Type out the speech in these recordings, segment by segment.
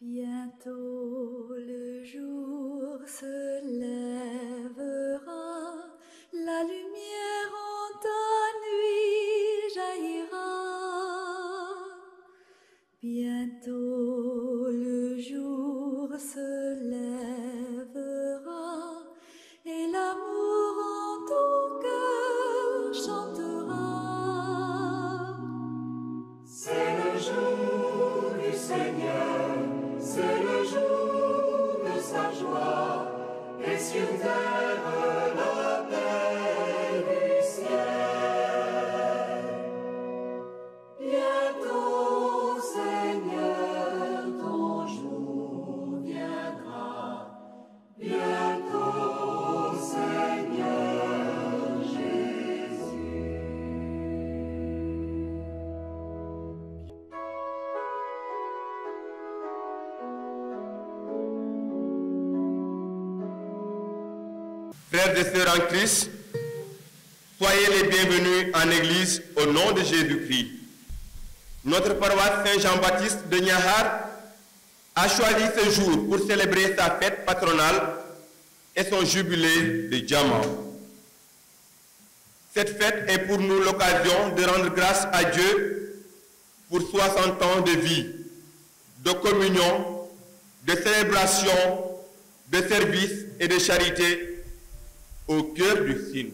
Bientôt le jour se lèvera, la lumière en ta nuit jaillira. Bientôt le jour se lèvera et l'amour en ton cœur chantera. C'est le jour du Seigneur, c'est le jour de sa joie, et sur terre la paix du ciel. Bientôt, Seigneur, ton jour viendra. Bientôt, Seigneur Jésus. Frères et sœurs en Christ, soyez les bienvenus en Église au nom de Jésus-Christ. Notre paroisse Saint-Jean-Baptiste de Niahar a choisi ce jour pour célébrer sa fête patronale et son jubilé de diamant. Cette fête est pour nous l'occasion de rendre grâce à Dieu pour 60 ans de vie, de communion, de célébration, de service et de charité au cœur du signe.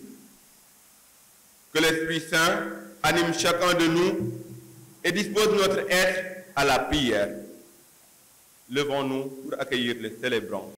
Que l'Esprit Saint anime chacun de nous et dispose notre être à la prière. Levons-nous pour accueillir les célébrants.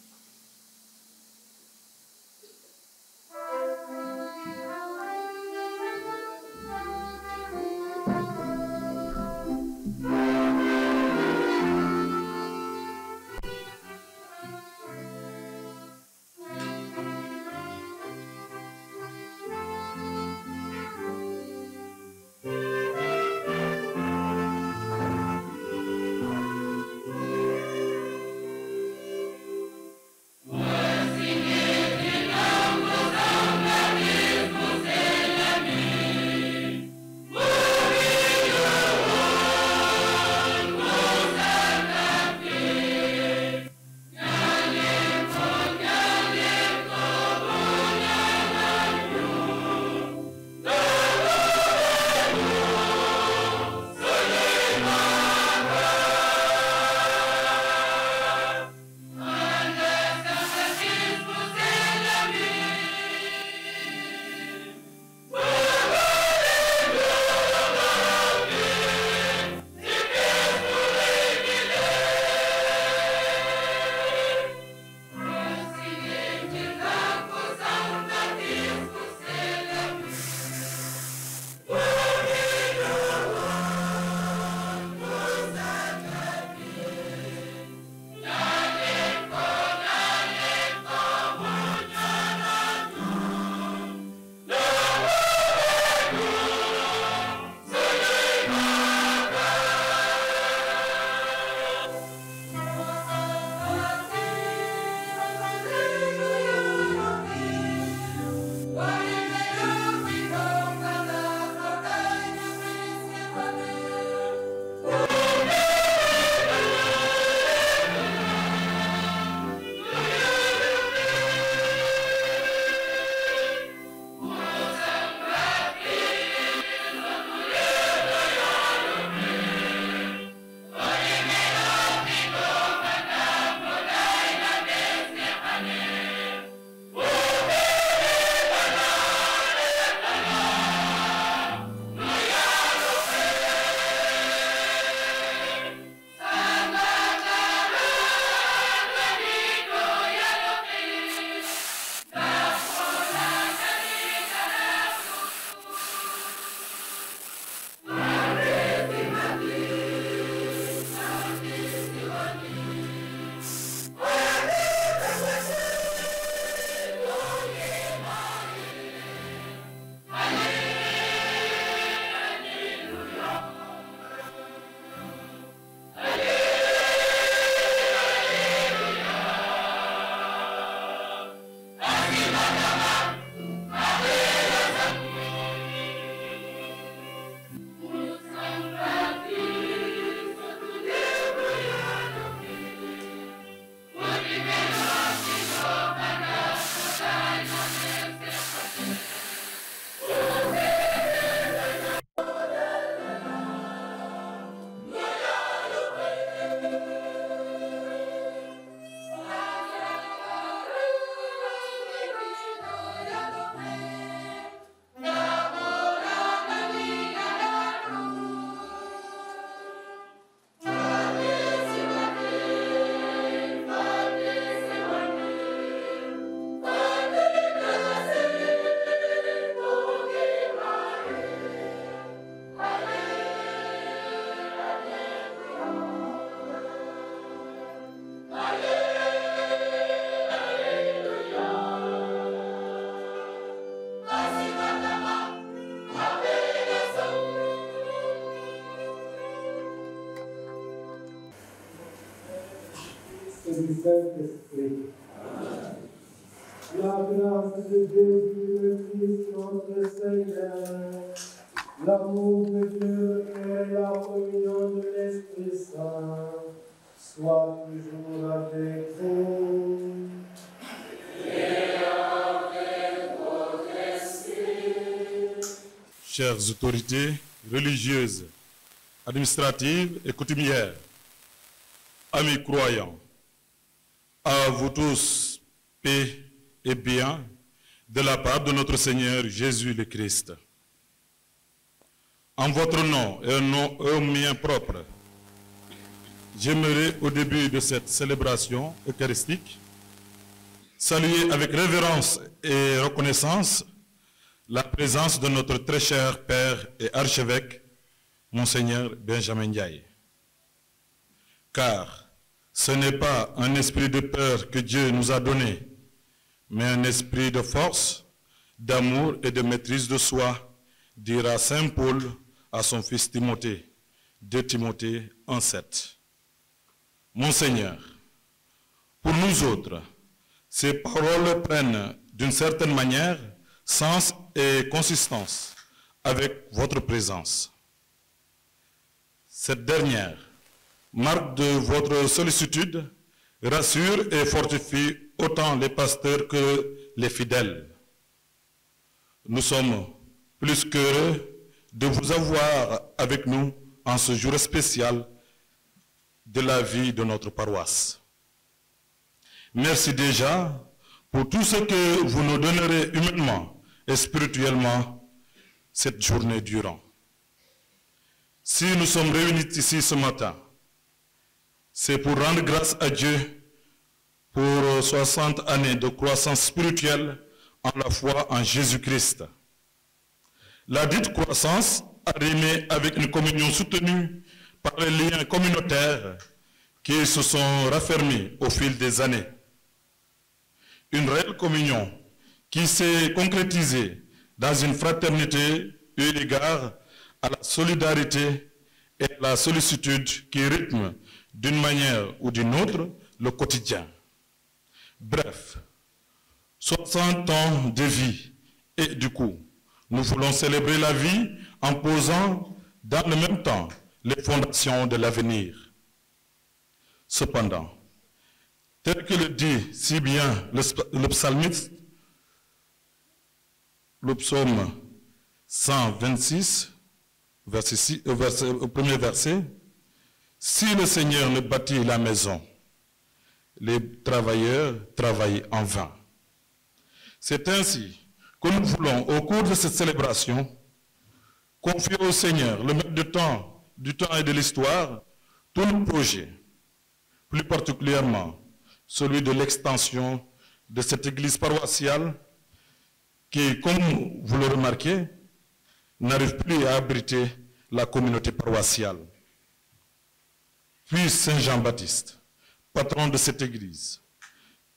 et du Saint-Esprit. La grâce de Jésus le Christ notre Seigneur, l'amour de Dieu et la communion de l'Esprit Saint soient toujours avec vous. Chères autorités religieuses, administratives et coutumières, amis croyants, à vous tous, paix et bien de la part de notre Seigneur Jésus le Christ. En votre nom et au mien propre, j'aimerais au début de cette célébration eucharistique saluer avec révérence et reconnaissance la présence de notre très cher Père et archevêque, Monseigneur Benjamin Ndiaye. Car ce n'est pas un esprit de peur que Dieu nous a donné, mais un esprit de force, d'amour et de maîtrise de soi, dira saint Paul à son fils Timothée, 2 Timothée 1,7. Monseigneur, pour nous autres, ces paroles prennent d'une certaine manière sens et consistance avec votre présence. Cette dernière, marque de votre sollicitude, rassure et fortifie autant les pasteurs que les fidèles. Nous sommes plus qu'heureux de vous avoir avec nous en ce jour spécial de la vie de notre paroisse. Merci déjà pour tout ce que vous nous donnerez humainement et spirituellement cette journée durant. Si nous sommes réunis ici ce matin, c'est pour rendre grâce à Dieu pour 60 années de croissance spirituelle en la foi en Jésus-Christ. La dite croissance a rimé avec une communion soutenue par les liens communautaires qui se sont raffermis au fil des années. Une réelle communion qui s'est concrétisée dans une fraternité eu égard à la solidarité et à la sollicitude qui rythment d'une manière ou d'une autre le quotidien. Bref, 60 ans de vie et du coup, nous voulons célébrer la vie en posant dans le même temps les fondations de l'avenir. Cependant, tel que le dit si bien le psalmiste, le psaume 126, au premier verset, si le Seigneur ne bâtit la maison, les travailleurs travaillent en vain. C'est ainsi que nous voulons, au cours de cette célébration, confier au Seigneur, le maître du temps et de l'histoire, tous nos projets, plus particulièrement celui de l'extension de cette église paroissiale qui, comme vous le remarquez, n'arrive plus à abriter la communauté paroissiale. Puis Saint Jean-Baptiste, patron de cette église,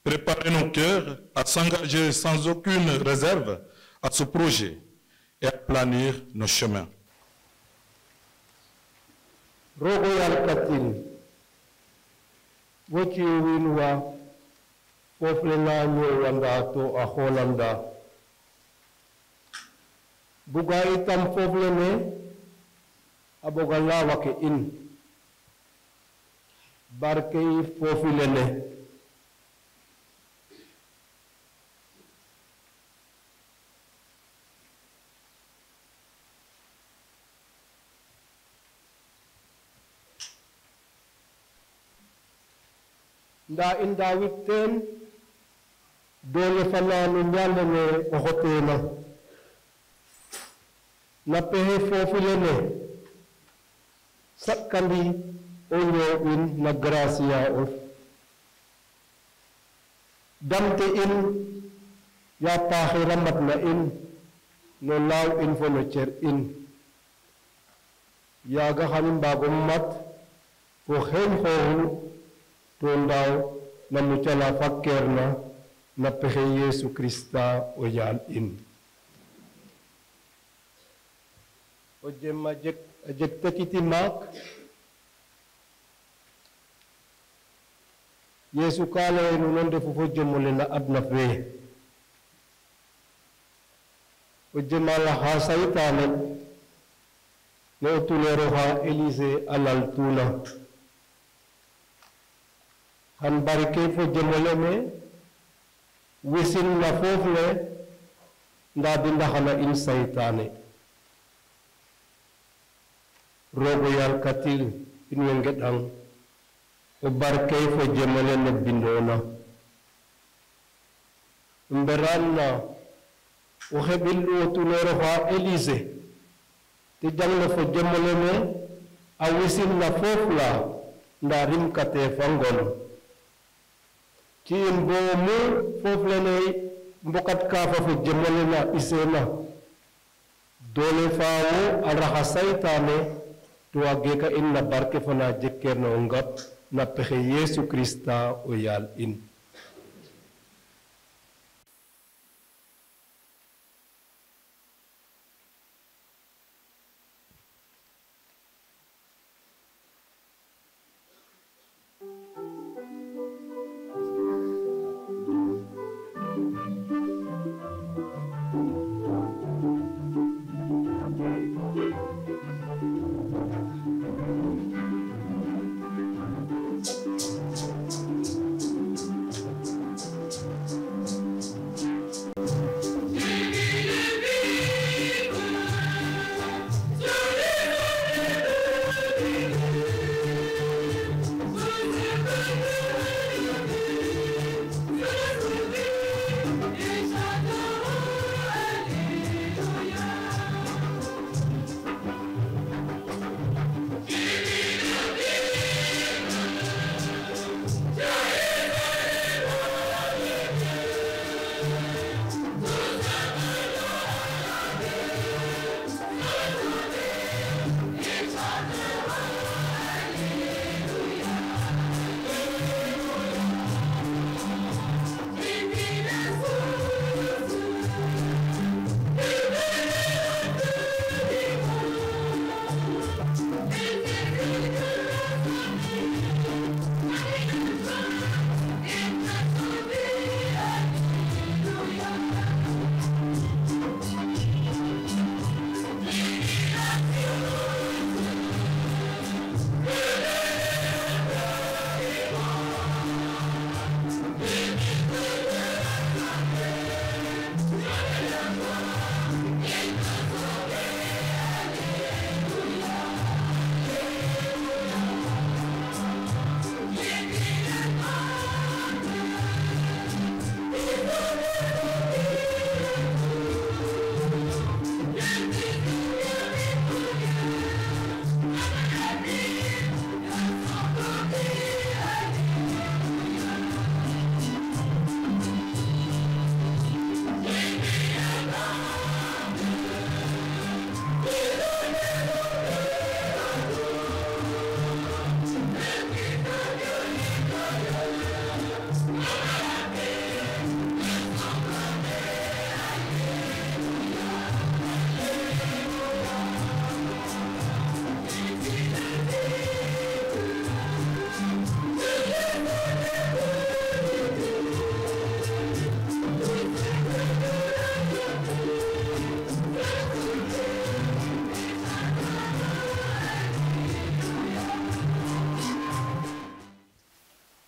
préparer nos cœurs à s'engager sans aucune réserve à ce projet et à planir nos chemins. Rogoyal Katin, Wochi Winwa, Oflena Wandato, a Holanda. Bugai tam Foflene, Abogalawa ke in. Barkei Fofilene. Da in David ten dole fanano nyalene ohotena na pehe fofilene sakandi onyo in na gracia of damte in ya pahiramat na in no law in furniture in yaga kanin bagong mat po hen hohul Tundau na mucala fakkerna na pehe Yesu Krista o yal in. O jem ajek tekiti mak Yesu kala enu nonde fufo jomole na adna fe. O jemala ha saitane ne otulero ha Elise alal tuna. Han barike fo jomole me wisin na fofle nda binda hana in saitane. Rogo yal katil in wengedang o barkay fo jemale ne bindona mberanna o hebil o tuloro ha Elise te jangna fo jemale me a wisin na fofla nda rim kate fangon ci mbo mu fofle ne mbokat kafa fo jemale na isena dole faawo araha saytane to ageka inna barke fana jekkerno ngap na pexe Yesu Krista o yal in.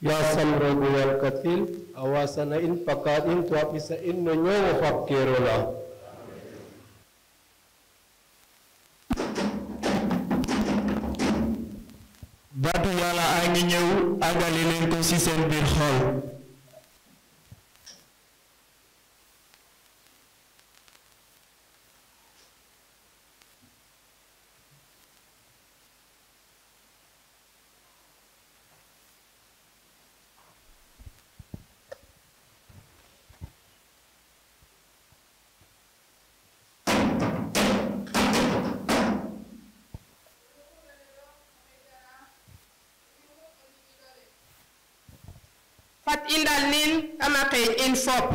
Ya samro wal katil awasana in pakadin tu apisa in nonyo fakkirola. Batu yala angi ñew agali len ko ci sen bir xol. Fat indal nin amake in fop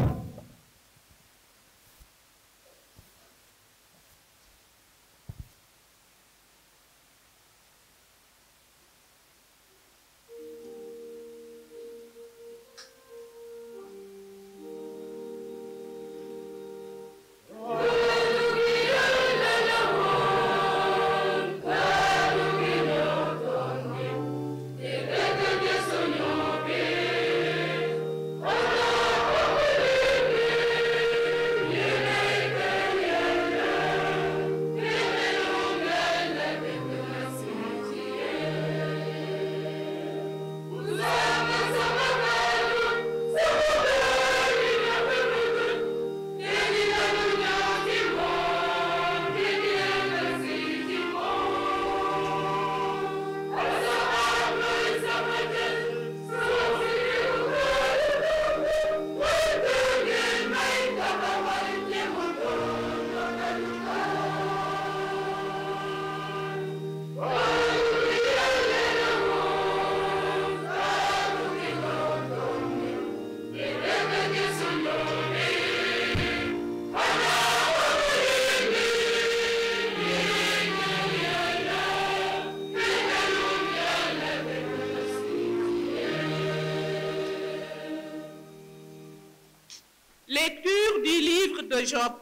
Lecture du livre de Job.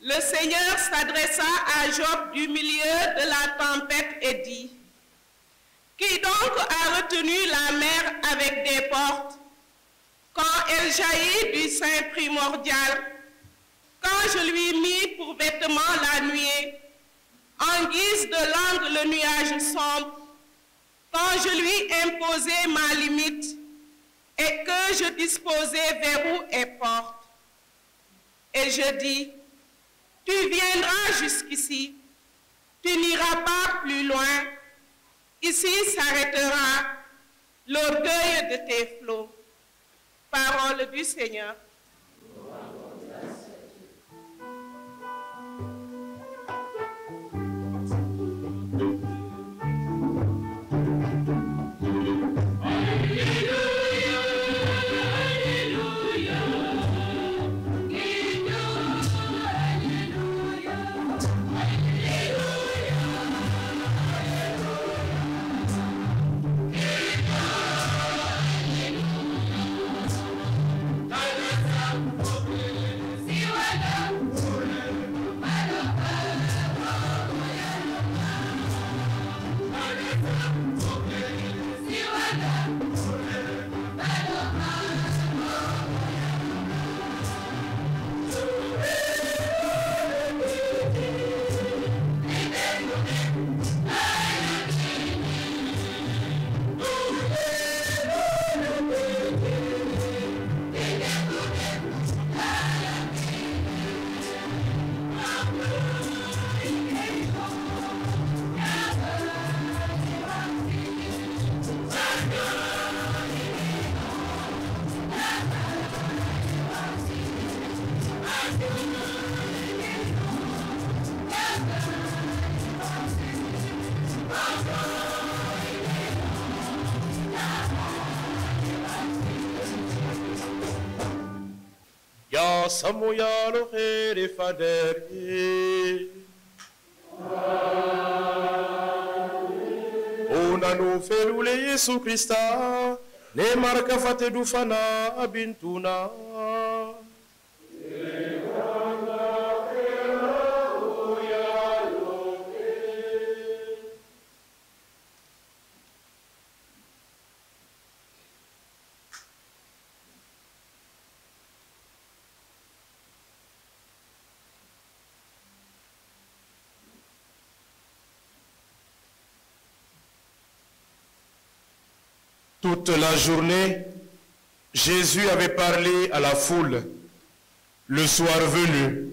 Le Seigneur s'adressa à Job du milieu de la tempête et dit: Qui donc a retenu la mer avec des portes, quand elle jaillit du sein primordial, quand je lui mis pour vêtement la nuée, en guise de langue le nuage sombre, quand je lui imposais ma limite et que je disposais verrous et portes. Et je dis: Tu viendras jusqu'ici, tu n'iras pas plus loin, ici s'arrêtera l'orgueil de tes flots. Parole du Seigneur. Ya samoya lo here faderi. Ona no felule Yesu Krista ne marka fate dufana bintuna. Toute la journée, Jésus avait parlé à la foule. Le soir venu,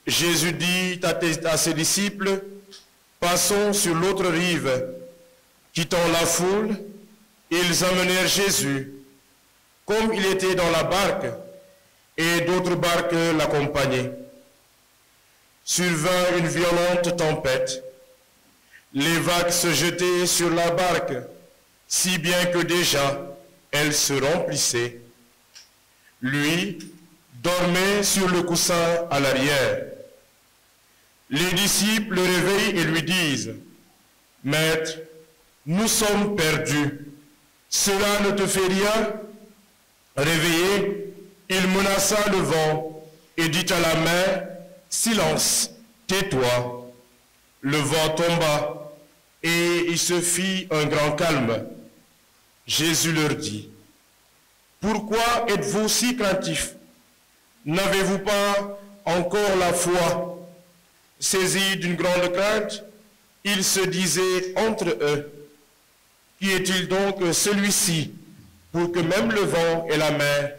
Jésus dit à ses disciples: Passons sur l'autre rive. Quittant la foule, ils emmenèrent Jésus. Comme il était dans la barque, et d'autres barques l'accompagnaient. Survint une violente tempête. Les vagues se jetaient sur la barque, si bien que déjà elle se remplissait. Lui dormait sur le coussin à l'arrière. Les disciples le réveillent et lui disent: Maître, nous sommes perdus. Cela ne te fait rien? Réveillé, il menaça le vent et dit à la mer: Silence, tais-toi. Le vent tomba et il se fit un grand calme. Jésus leur dit: Pourquoi êtes-vous si craintifs? N'avez-vous pas encore la foi? Saisis d'une grande crainte, ils se disaient entre eux: Qui est-il donc celui-ci pour que même le vent et la mer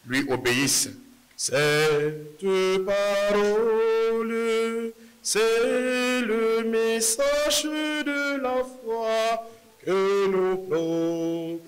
lui obéissent? Cette parole, c'est le message de la foi que nous proclamons.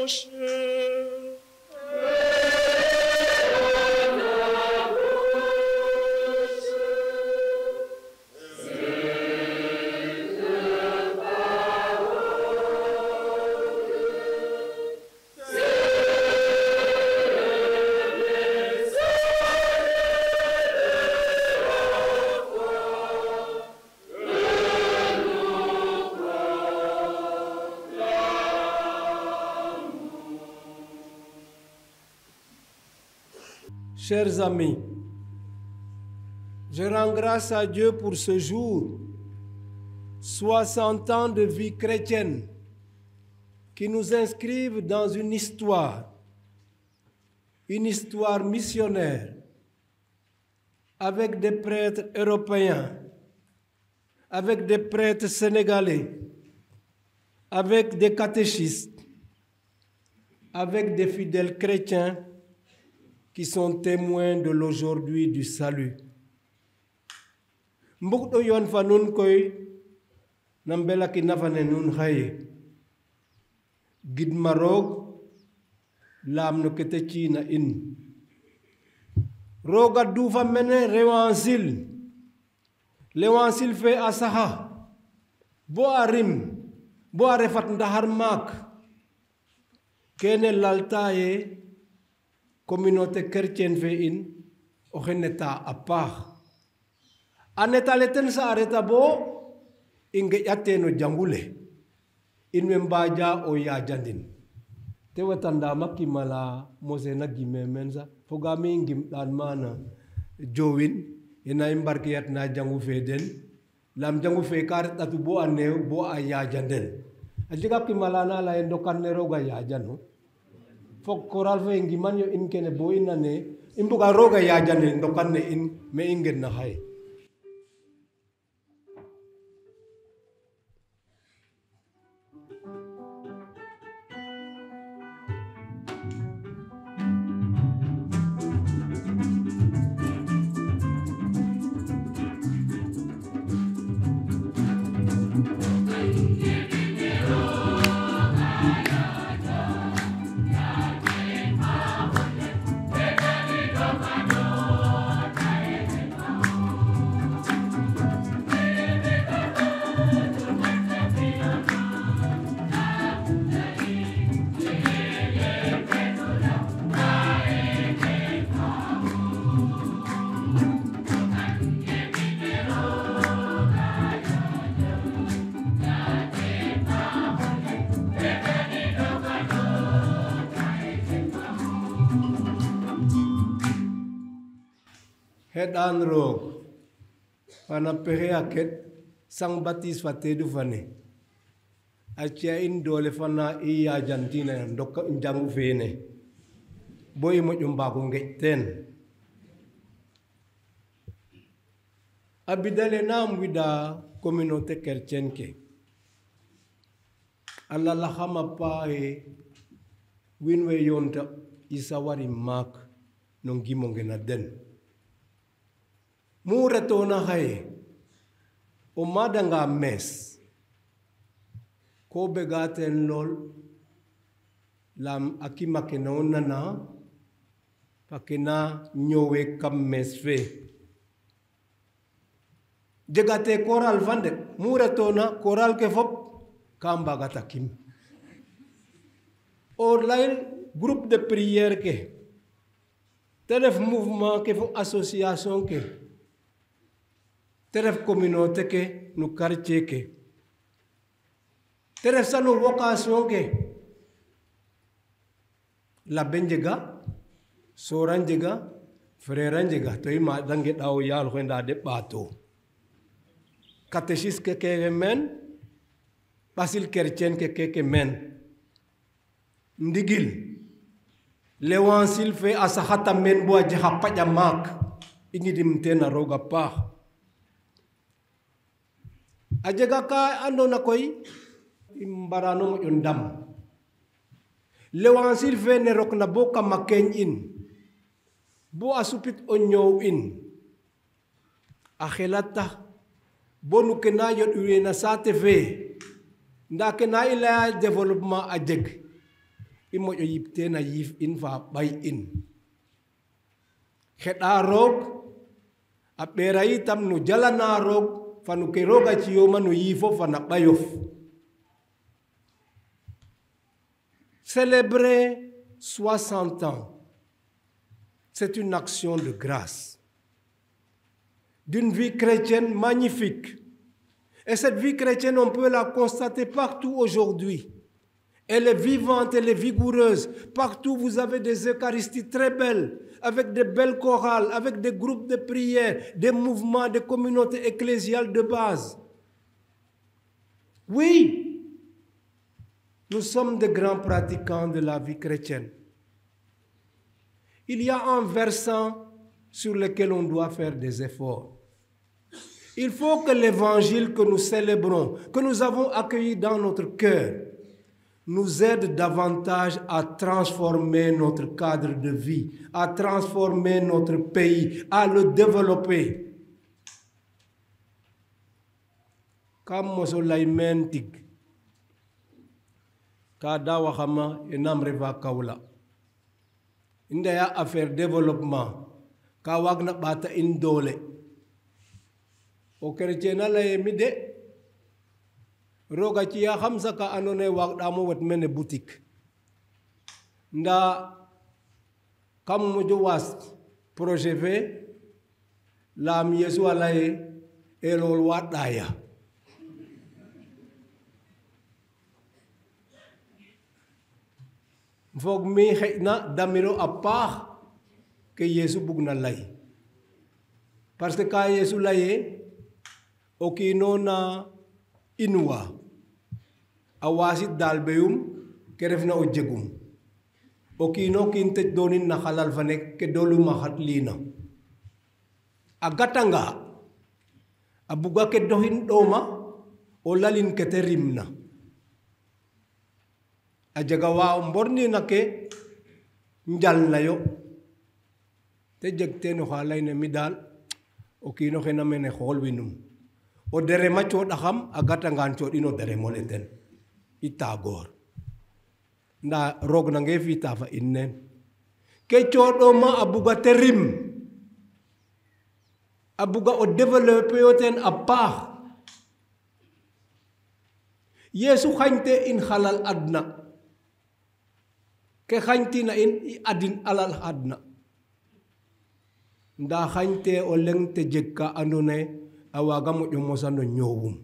bouche. Chers amis, je rends grâce à Dieu pour ce jour, 60 ans de vie chrétienne, qui nous inscrivent dans une histoire missionnaire, avec des prêtres européens, avec des prêtres sénégalais, avec des catéchistes, avec des fidèles chrétiens qui sont témoins de l'aujourd'hui du salut. Mbukdo yon fa nun koy nambela ki nafane nun haye gid marog lam no kete china in roga du fa mene lewansil fe asaha bo arim bo arefat ndahar mak kene laltaye communauté chrétienne fait in oheneta apah aneta leten sa areta bo inge yateno jangule in membaja o ya jandin te watanda makimala mosena gimemenza fogami ngim dan mana jowin ina imbarkiyat na jangu feden lam jangu fe kar tatu bo ane bo aya jandel ajiga kimalana la endokan nero ga ya janu fok koral fe ngiman yo in kene bo inane imbuga roga ya jane ndokan ne in me ingen na hay hedan rog pana pehe aket sang batis fatedu fane achia indole fana iya Argentina ndok njangu fene boy mo jumba ko ngeten abidale nam wida communauté chrétienne ke alla la khama pae winwe yonta isawari mak no ngimo ngena den muratona hai o madanga mes ko begaten lol lam akima kenona na pakena nyowe kam mes fe jegate koral vande muratona koral ke fop kamba gata kim online groupe de prière ke teref mouvement ke fo association ke teref communauté ke nu quartier ke teref sanu vocation ke la benjega soranjega freranjega to ima dange daw yal khenda de bato catéchiste ke men basil chrétien ke men ndigil lewansil fe asahata men bo jaha pajamak ingidim tena roga pa ajaga ka ando na koy imbarano mo yondam lewansil fe ne rok na boka maken in bo asupit onyo in akhelata bonu kena yot uena sate fe nda kena ila development ajeg imo yo yipte na yif in va bay in kheda rog a bera itam no jalana rog fanu ke roga ci yo manu yifo fana bayof. Célébrer 60 ans, c'est une action de grâce, d'une vie chrétienne magnifique. Et cette vie chrétienne, on peut la constater partout aujourd'hui. Elle est vivante, elle est vigoureuse. Partout, vous avez des eucharisties très belles, avec des belles chorales, avec des groupes de prière, des mouvements, des communautés ecclésiales de base. Oui, nous sommes des grands pratiquants de la vie chrétienne. Il y a un versant sur lequel on doit faire des efforts. Il faut que l'évangile que nous célébrons, que nous avons accueilli dans notre cœur, nous aide davantage à transformer notre cadre de vie, à transformer notre pays, à le développer. Comme Mosolaimentik, Kada Wahama et Namreva Kaula. Indaya affaire développement, Kawagna Bata Indole. Au chrétien, la mide, Rogatia Hamsaka Anone Wagdamo with many boutique. Nda Kamujo was projet V, la Miesu Alaye, Elol Wadaya. Fog mi na damiro apah ke Yesu bugna lay. Parce que ka Yesu laye okino na inwa awasit dalbeum ke refna o jegum. Okino kinte donin na halal vanek ke dolu mahat lina. Agatanga abuga ke dohin doma o lalin ke terimna. Ajagawa mborni nake njal nayo te jegte no halay ne midal o kino xena mene xol winum o dere ma chod axam agata ngan chod ino dere moleten itagor nda rog na nge fi tafa innen ke chodo ma abuga terim abuga o develop yoten apa Yesu khante in halal adna ke khantina in adin alal adna nda khante o lengte jekka andone awaga mo mosano nyowum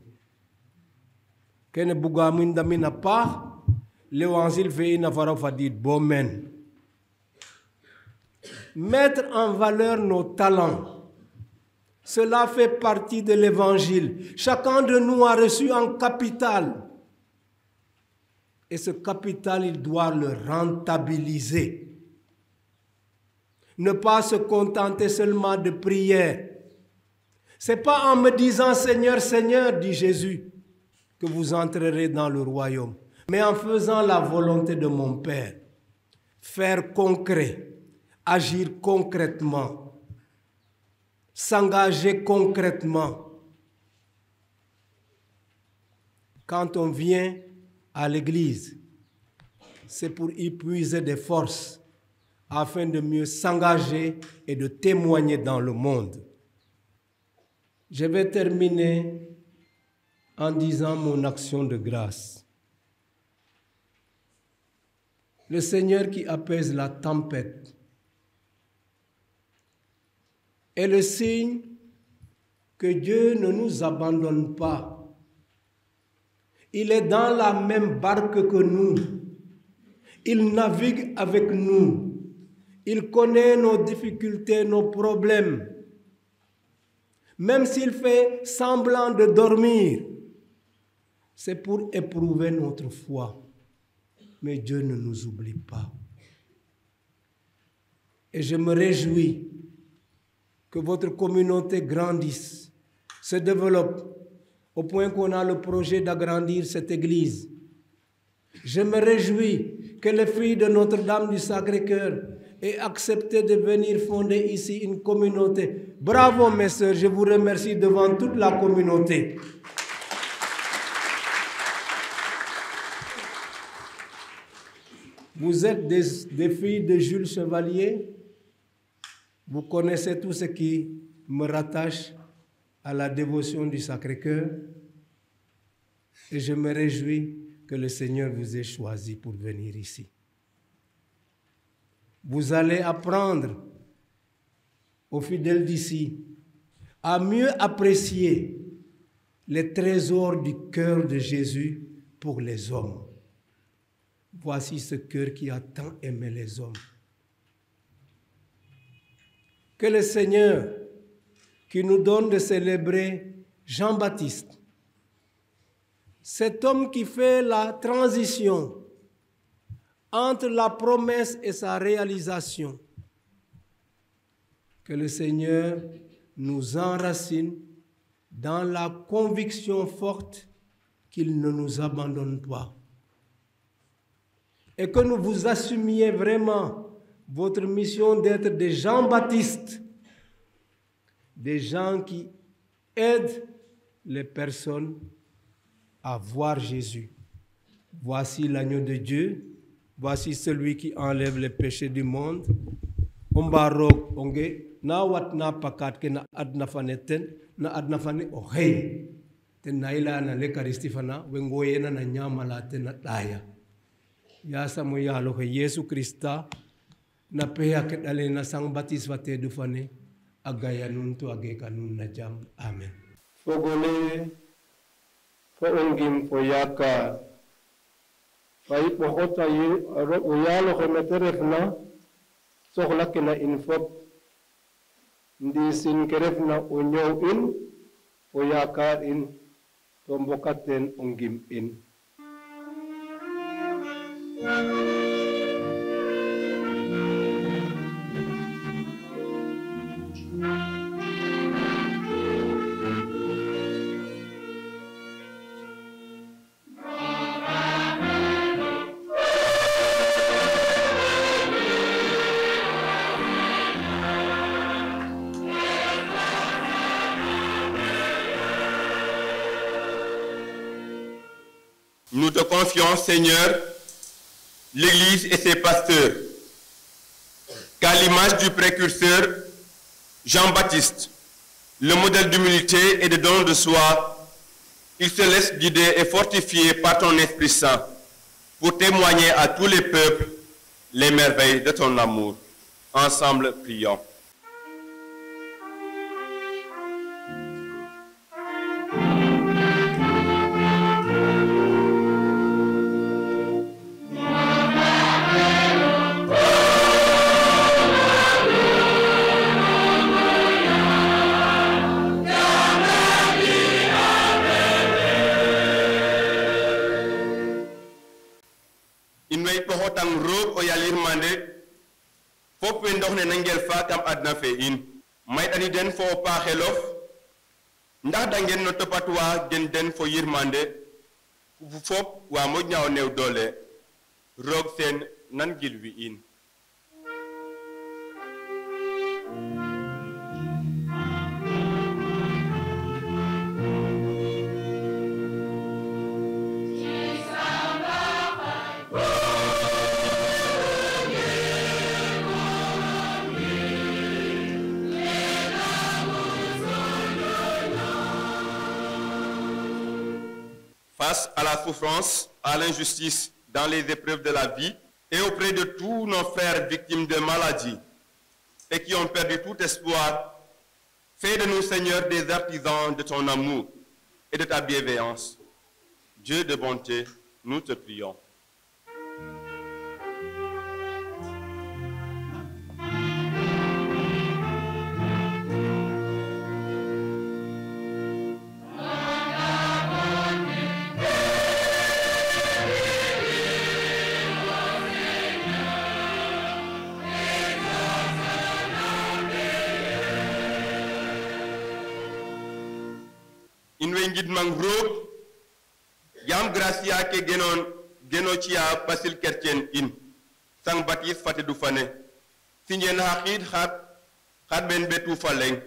kene buga min damina pa l'évangile fait une affaire fadid bomen mettre en valeur nos talents, cela fait partie de l'évangile. Chacun de nous a reçu un capital. Et ce capital, il doit le rentabiliser. Ne pas se contenter seulement de prière. Ce n'est pas en me disant « Seigneur, Seigneur », dit Jésus, que vous entrerez dans le royaume, mais en faisant la volonté de mon Père. Faire concret, agir concrètement, s'engager concrètement. Quand on vient à l'église, c'est pour y puiser des forces afin de mieux s'engager et de témoigner dans le monde. Je vais terminer en disant mon action de grâce. Le Seigneur qui apaise la tempête est le signe que Dieu ne nous abandonne pas. Il est dans la même barque que nous. Il navigue avec nous. Il connaît nos difficultés, nos problèmes. Même s'il fait semblant de dormir, c'est pour éprouver notre foi. Mais Dieu ne nous oublie pas. Et je me réjouis que votre communauté grandisse, se développe, au point qu'on a le projet d'agrandir cette église. Je me réjouis que les filles de Notre-Dame du Sacré-Cœur aient accepté de venir fonder ici une communauté. Bravo mes sœurs, je vous remercie devant toute la communauté. Vous êtes des filles de Jules Chevalier. Vous connaissez tout ce qui me rattache à la dévotion du Sacré-Cœur. Et je me réjouis que le Seigneur vous ait choisi pour venir ici. Vous allez apprendre aux fidèles d'ici à mieux apprécier les trésors du cœur de Jésus pour les hommes. Voici ce cœur qui a tant aimé les hommes. Que le Seigneur, qui nous donne de célébrer Jean-Baptiste, cet homme qui fait la transition entre la promesse et sa réalisation, que le Seigneur nous enracine dans la conviction forte qu'il ne nous abandonne pas. Et que nous vous assumiez vraiment votre mission d'être des Jean-Baptistes, des gens qui aident les personnes à voir Jésus. Voici l'agneau de Dieu, voici celui qui enlève les péchés du monde. Ombarok onge na wat na pakat ke na adna faneten na adna fane ohei ten naila na l'Eucharistie fana wengoyena na nyamala ten na daya. Ya samo ya lo Yesu Krista na peha ke dale na sang batis vate du fane agaya nuntu age kanun na jam. Amen. Fogole fo ongim fo yaka fai pohota yalo ko meterefna soxla ke na in fop ndi sin ke refna o ñow in fo yaakaar in to mbokat ten o ngim in. Nous te confions, Seigneur, l'Église et ses pasteurs, qu'à l'image du précurseur Jean-Baptiste, le modèle d'humilité et de don de soi, il se laisse guider et fortifier par ton Esprit Saint pour témoigner à tous les peuples les merveilles de ton amour. Ensemble, prions. Tang roog o yalir mande fop we ndox ne na ngel fa kam adna fe in may tani den fo paaxelof ndax da ngeen no topatwa gen den fo yirmande fop wa moƴna o new doole roog sen nan gilwi in. Face à la souffrance, à l'injustice dans les épreuves de la vie et auprès de tous nos frères victimes de maladies et qui ont perdu tout espoir, fais de nous, Seigneur, des artisans de ton amour et de ta bienveillance. Dieu de bonté, nous te prions. Ngid mang roog yam gracia ke geno ci a basil kertien in sang Baptiste fate du fane sinjen haqid khat ben betu faleng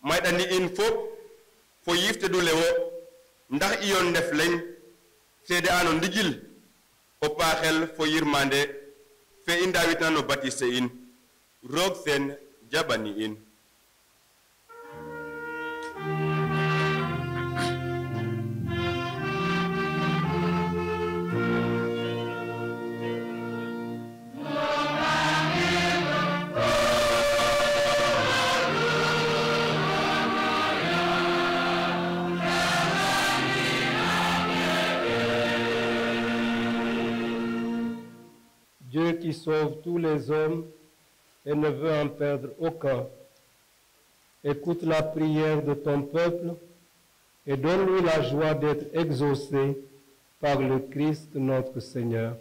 may dani in fop fo yifte du lewo ndax iyon def leñ sede ano ndigil o paaxel fo yirmande fe inda witna no batise in roog sen jabani in. Dieu qui sauve tous les hommes et ne veut en perdre aucun, écoute la prière de ton peuple et donne-lui la joie d'être exaucé par le Christ notre Seigneur.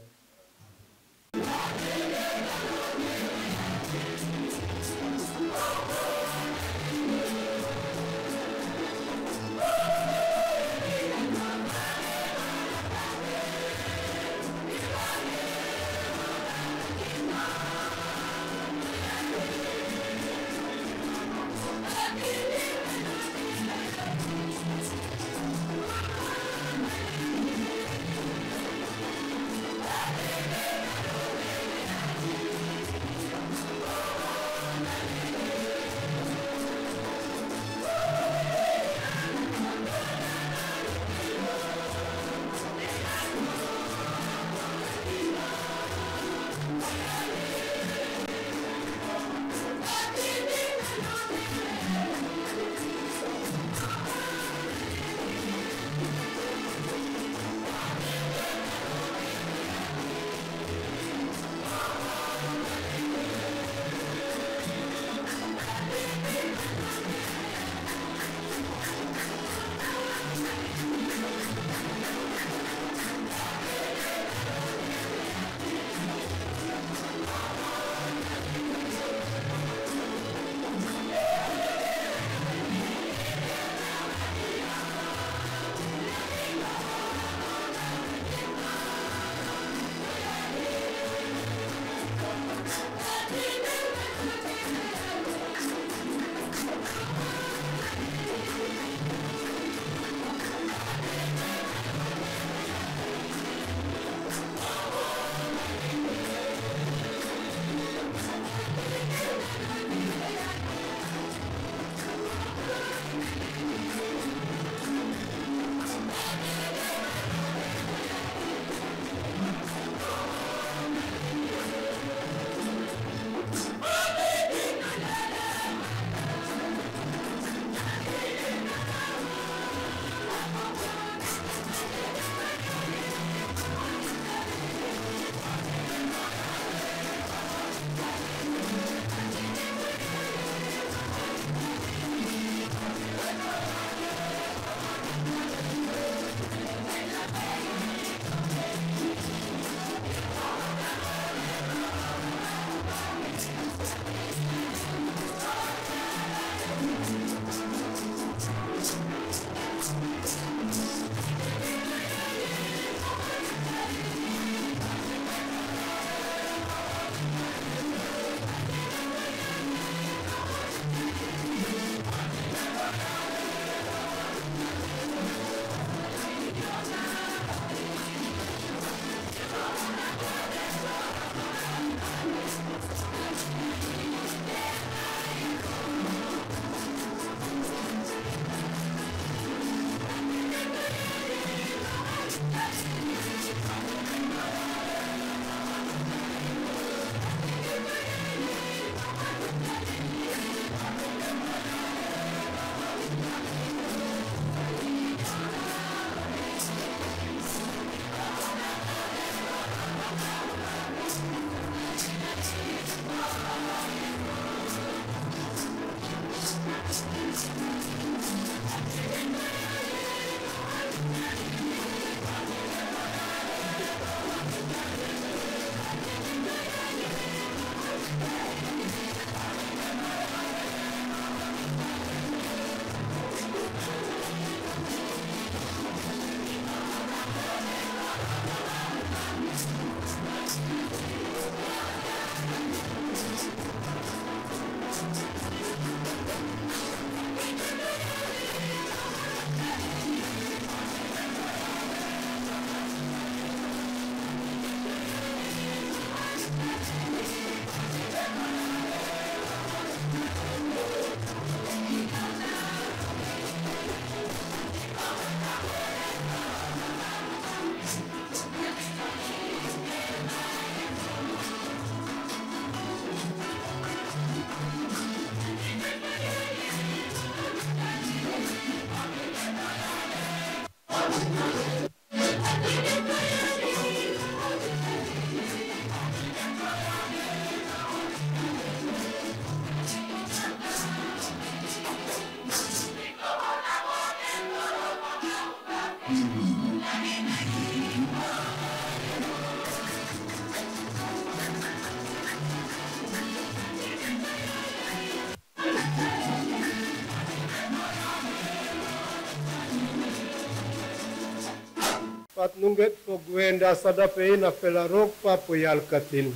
At nunget fo gwenda sadape na felarok pa poyal katin.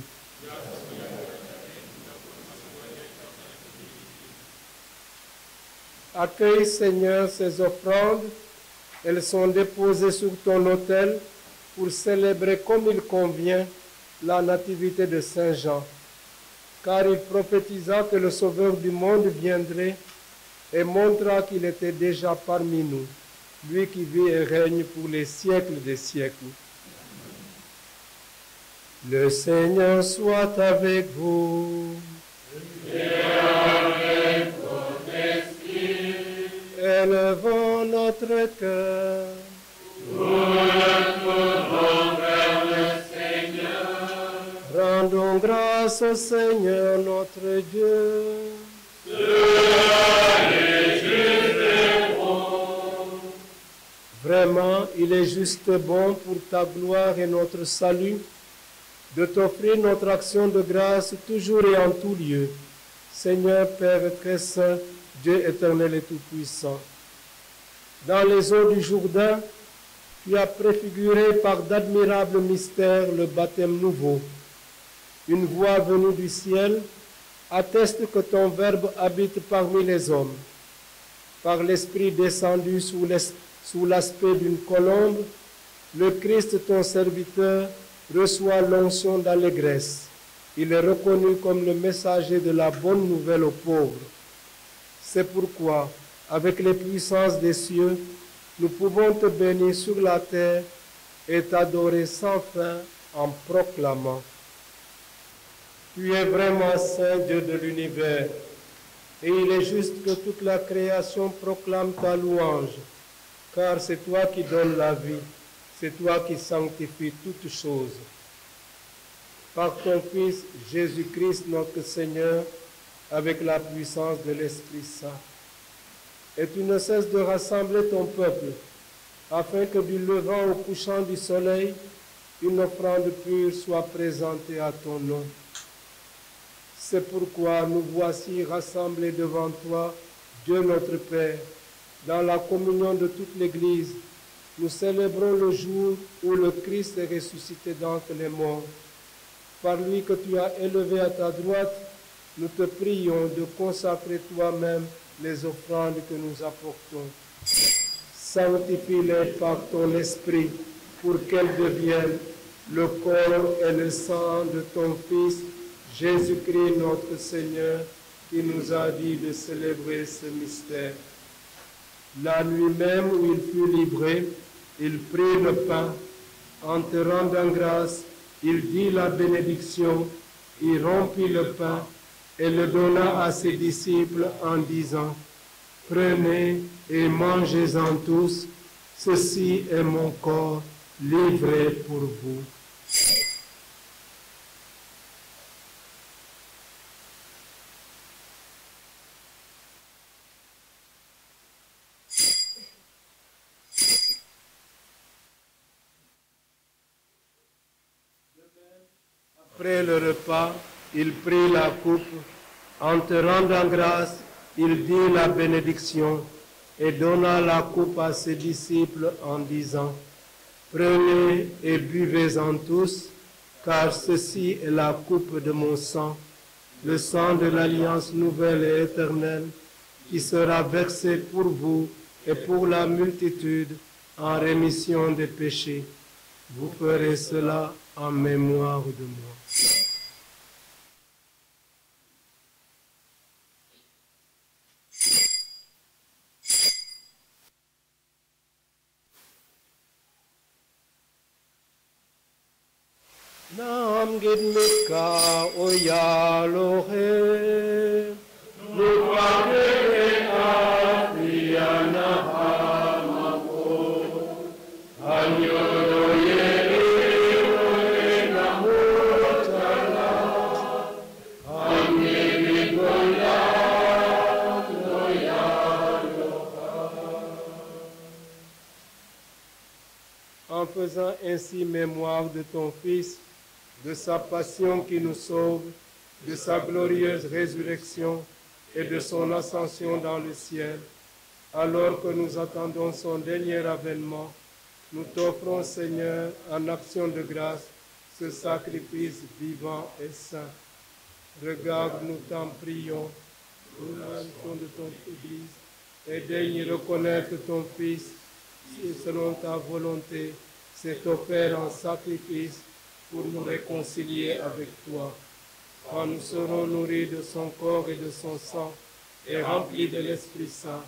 Accueille, Seigneur, ces offrandes. Elles sont déposées sur ton autel pour célébrer comme il convient la nativité de Saint Jean. Car il prophétisa que le Sauveur du monde viendrait et montra qu'il était déjà parmi nous, lui qui vit et règne pour les siècles des siècles. Le Seigneur soit avec vous. Élevons notre cœur. Nous le tournons vers le Seigneur. Rendons grâce au Seigneur notre Dieu. Cela est juste et bon. Vraiment, il est juste bon pour ta gloire et notre salut de t'offrir notre action de grâce toujours et en tout lieu. Seigneur Père très saint, Dieu éternel et tout-puissant. Dans les eaux du Jourdain, tu as préfiguré par d'admirables mystères le baptême nouveau. Une voix venue du ciel atteste que ton Verbe habite parmi les hommes. Par l'Esprit descendu sous l'aspect d'une colombe, le Christ, ton serviteur, reçoit l'onction d'allégresse. Il est reconnu comme le messager de la bonne nouvelle aux pauvres. C'est pourquoi, avec les puissances des cieux, nous pouvons te bénir sur la terre et t'adorer sans fin en proclamant: Tu es vraiment Saint Dieu de l'univers, et il est juste que toute la création proclame ta louange, car c'est toi qui donnes la vie, c'est toi qui sanctifies toutes choses. Par ton Fils Jésus-Christ notre Seigneur, avec la puissance de l'Esprit Saint. Et tu ne cesses de rassembler ton peuple, afin que du levant au couchant du soleil, une offrande pure soit présentée à ton nom. C'est pourquoi nous voici rassemblés devant toi, Dieu notre Père, dans la communion de toute l'Église. Nous célébrons le jour où le Christ est ressuscité d'entre les morts. Par lui que tu as élevé à ta droite, nous te prions de consacrer toi-même les offrandes que nous apportons. Sanctifie-les par ton esprit pour qu'elles deviennent le corps et le sang de ton Fils, Jésus-Christ notre Seigneur, qui nous a dit de célébrer ce mystère. La nuit même où il fut livré, il prit le pain. En te rendant grâce, il dit la bénédiction, il rompit le pain et le donna à ses disciples en disant: Prenez et mangez-en tous, ceci est mon corps livré pour vous. Après le repas, il prit la coupe. En te rendant grâce, il dit la bénédiction et donna la coupe à ses disciples en disant: Prenez et buvez-en tous, car ceci est la coupe de mon sang, le sang de l'alliance nouvelle et éternelle, qui sera versé pour vous et pour la multitude en rémission des péchés. Vous ferez cela en mémoire de moi. Nam gidmika oyalohe nupake afriana hamako anyoye namutala amnigola en faisant ainsi mémoire de ton Fils, de sa passion qui nous sauve, de sa glorieuse résurrection et de son ascension dans le ciel, alors que nous attendons son dernier avènement, nous t'offrons, Seigneur, en action de grâce, ce sacrifice vivant et saint. Regarde, nous t'en prions, l'action de ton Église, et daigne reconnaître ton Fils, selon ta volonté, s'est offert en sacrifice pour nous réconcilier avec toi. Quand nous serons nourris de son corps et de son sang, et remplis de l'Esprit Saint,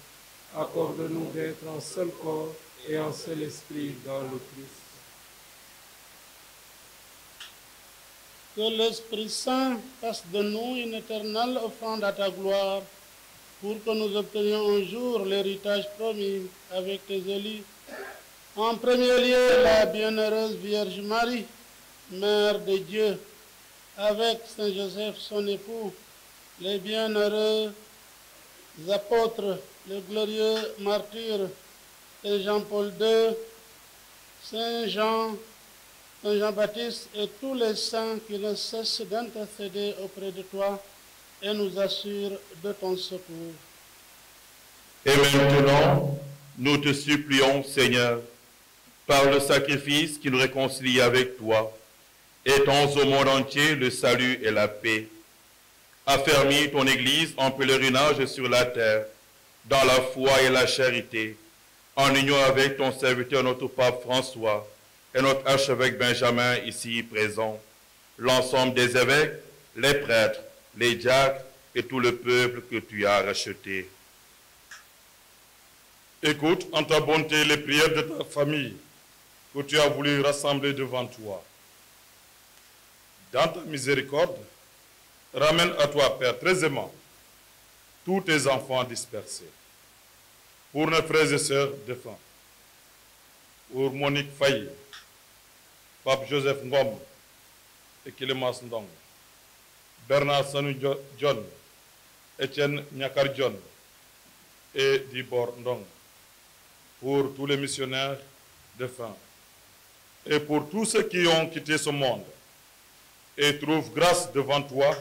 accorde-nous d'être un seul corps et un seul esprit dans le Christ. Que l'Esprit Saint fasse de nous une éternelle offrande à ta gloire, pour que nous obtenions un jour l'héritage promis avec tes élus. En premier lieu, la bienheureuse Vierge Marie, Mère de Dieu, avec Saint Joseph son époux, les bienheureux apôtres, le glorieux martyr Saint Jean-Paul II, Saint Jean-Baptiste et tous les saints qui ne cessent d'intercéder auprès de toi et nous assurent de ton secours. Et maintenant, nous te supplions, Seigneur, par le sacrifice qui nous réconcilie avec toi, étends au monde entier le salut et la paix. Affermis ton Église en pèlerinage sur la terre, dans la foi et la charité, en union avec ton serviteur, notre pape François, et notre archevêque Benjamin, ici présent, l'ensemble des évêques, les prêtres, les diacres et tout le peuple que tu as racheté. Écoute en ta bonté les prières de ta famille que tu as voulu rassembler devant toi. Dans ta miséricorde, ramène à toi, Père, très aimant, tous tes enfants dispersés. Pour nos frères et sœurs défunts, pour Monique Faye, Pape Joseph Ngom et Kilemas Ndong, Bernard Sanou John, Etienne Nyakar John et Dibor Ndong, pour tous les missionnaires défunts et pour tous ceux qui ont quitté ce monde et trouvent grâce devant toi,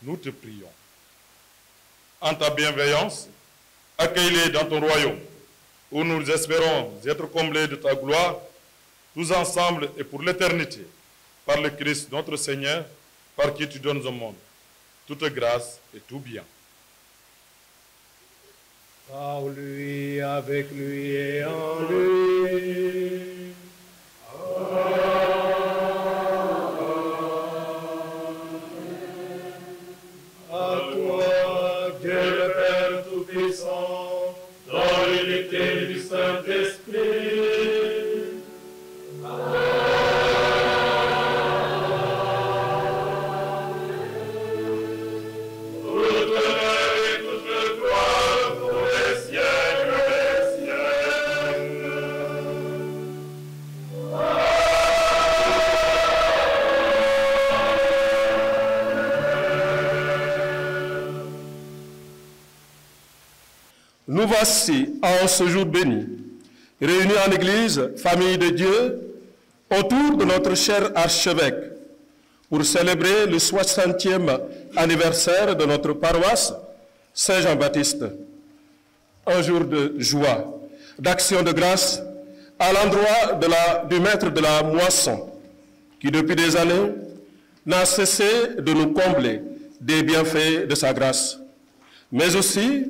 nous te prions. En ta bienveillance, accueille-les dans ton royaume, où nous espérons être comblés de ta gloire, tous ensemble et pour l'éternité, par le Christ notre Seigneur, par qui tu donnes au monde toute grâce et tout bien. Par lui, avec lui et en lui. À toi, Dieu le Père Tout-Puissant, dans l'unité du Saint-Esprit. Nous voici en ce jour béni, réunis en Église, famille de Dieu, autour de notre cher archevêque, pour célébrer le 60e anniversaire de notre paroisse Saint-Jean-Baptiste. Un jour de joie, d'action de grâce à l'endroit du maître de la moisson, qui depuis des années n'a cessé de nous combler des bienfaits de sa grâce, mais aussi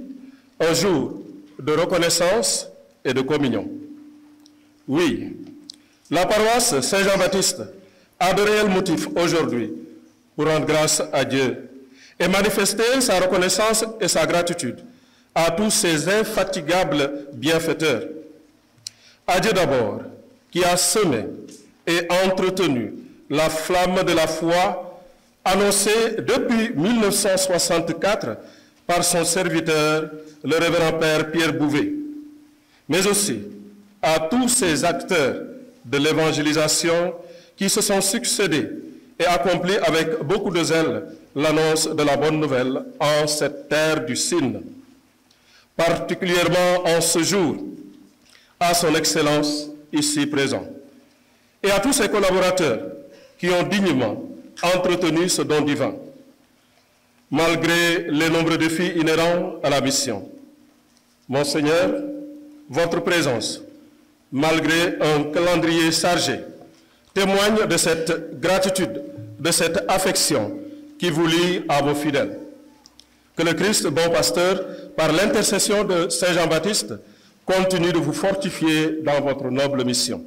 un jour de reconnaissance et de communion. Oui, la paroisse Saint-Jean-Baptiste a de réels motifs aujourd'hui pour rendre grâce à Dieu et manifester sa reconnaissance et sa gratitude à tous ces infatigables bienfaiteurs. À Dieu d'abord, qui a semé et entretenu la flamme de la foi annoncée depuis 1964 par son serviteur, le révérend Père Pierre Bouvet, mais aussi à tous ces acteurs de l'évangélisation qui se sont succédés et accompli avec beaucoup de zèle l'annonce de la bonne nouvelle en cette terre du Sine. Particulièrement en ce jour, à son Excellence ici présent, et à tous ses collaborateurs qui ont dignement entretenu ce don divin, malgré les nombreux défis inhérents à la mission. Monseigneur, votre présence malgré un calendrier chargé, témoigne de cette gratitude, de cette affection qui vous lie à vos fidèles. Que le Christ, bon pasteur, par l'intercession de Saint Jean-Baptiste, continue de vous fortifier dans votre noble mission.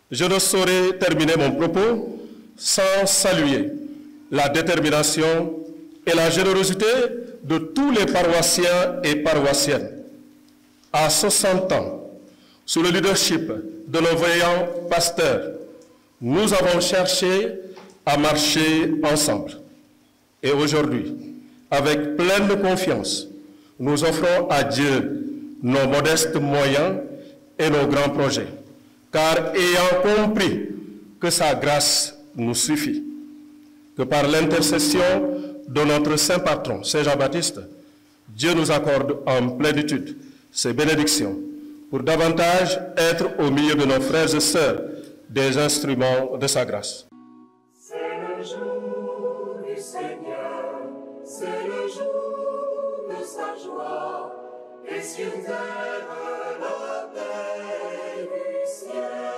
Je ne saurais terminer mon propos sans saluer la détermination et la générosité de tous les paroissiens et paroissiennes. À 60 ans, sous le leadership de nos veillants pasteurs, nous avons cherché à marcher ensemble. Et aujourd'hui, avec pleine confiance, nous offrons à Dieu nos modestes moyens et nos grands projets, car ayant compris que sa grâce nous suffit, que par l'intercession de notre saint patron, Saint Jean-Baptiste, Dieu nous accorde en plénitude ses bénédictions pour davantage être au milieu de nos frères et sœurs des instruments de sa grâce. C'est le jour du Seigneur, c'est le jour de sa joie, et sur terre la paix du ciel.